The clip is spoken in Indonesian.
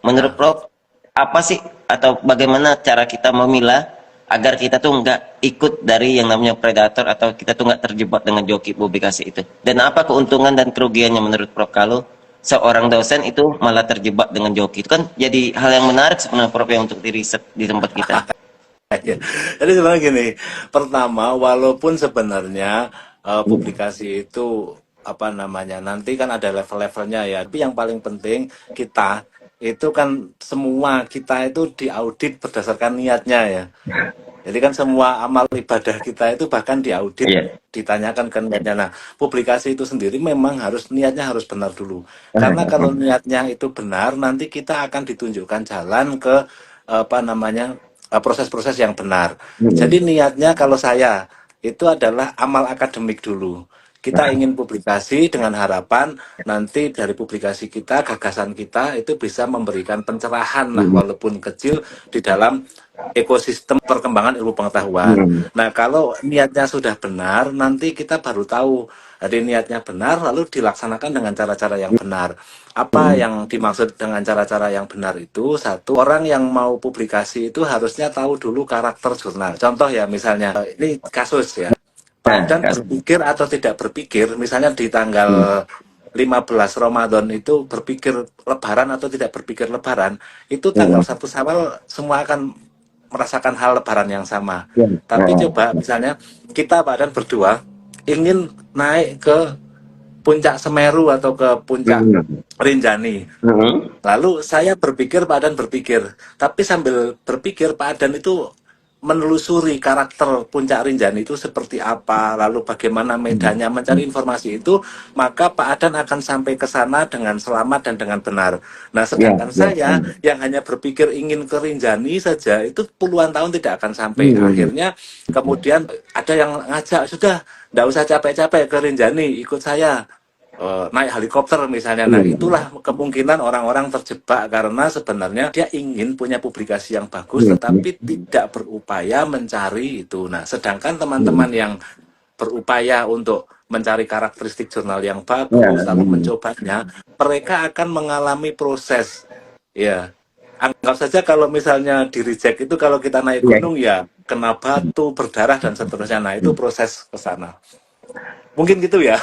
Menurut Nah, Prof, apa sih atau bagaimana cara kita memilah agar kita tuh nggak ikut dari yang namanya predator atau kita tuh nggak terjebak dengan joki publikasi itu? Dan apa keuntungan dan kerugiannya menurut Prof kalau seorang dosen itu malah terjebak dengan joki? Itu kan jadi hal yang menarik sebenarnya Prof ya untuk diriset di tempat kita. ya. Jadi sebenarnya gini, pertama, walaupun sebenarnya publikasi itu apa namanya, nanti kan ada level-levelnya ya. Tapi yang paling penting kita itu kan semua kita itu diaudit berdasarkan niatnya ya. Jadi kan semua amal ibadah kita itu bahkan diaudit, Iya. ditanyakan ke niatnya. Nah, publikasi itu sendiri memang harus niatnya harus benar dulu. Karena kalau niatnya itu benar, nanti kita akan ditunjukkan jalan ke apa namanya proses-proses yang benar. Jadi niatnya kalau saya itu adalah amal akademik dulu. Kita ingin publikasi dengan harapan nanti dari publikasi kita, gagasan kita itu bisa memberikan pencerahan lah walaupun kecil di dalam ekosistem perkembangan ilmu pengetahuan. Nah, kalau niatnya sudah benar, nanti kita baru tahu. Jadi niatnya benar, lalu dilaksanakan dengan cara-cara yang benar. Apa yang dimaksud dengan cara-cara yang benar itu? Satu, orang yang mau publikasi itu harusnya tahu dulu karakter jurnal. Contoh ya, misalnya, ini kasus ya. Pak Nah, Adan berpikir atau tidak berpikir, misalnya di tanggal 15 Ramadan itu berpikir lebaran atau tidak berpikir lebaran, itu tanggal 1 Syawal semua akan merasakan hal lebaran yang sama. Tapi coba misalnya kita Pak Dan berdua ingin naik ke puncak Semeru atau ke puncak Rinjani. Lalu saya berpikir, Pak Adan berpikir. Tapi sambil berpikir, Pak Adan itu menelusuri karakter puncak Rinjani itu seperti apa, lalu bagaimana medannya, mencari informasi itu, maka Pak Adan akan sampai ke sana dengan selamat dan dengan benar. Nah, sedangkan saya yang hanya berpikir ingin ke Rinjani saja, itu puluhan tahun tidak akan sampai. Akhirnya kemudian ada yang ngajak, sudah, tidak usah capek-capek ke Rinjani, ikut saya naik helikopter misalnya. Nah, itulah kemungkinan orang-orang terjebak karena sebenarnya dia ingin punya publikasi yang bagus tetapi tidak berupaya mencari itu. Nah, sedangkan teman-teman yang berupaya untuk mencari karakteristik jurnal yang bagus lalu mencobanya, mereka akan mengalami proses ya. Anggap saja kalau misalnya di reject itu kalau kita naik gunung ya kena batu, berdarah dan seterusnya. Nah, itu proses ke sana. Mungkin gitu ya.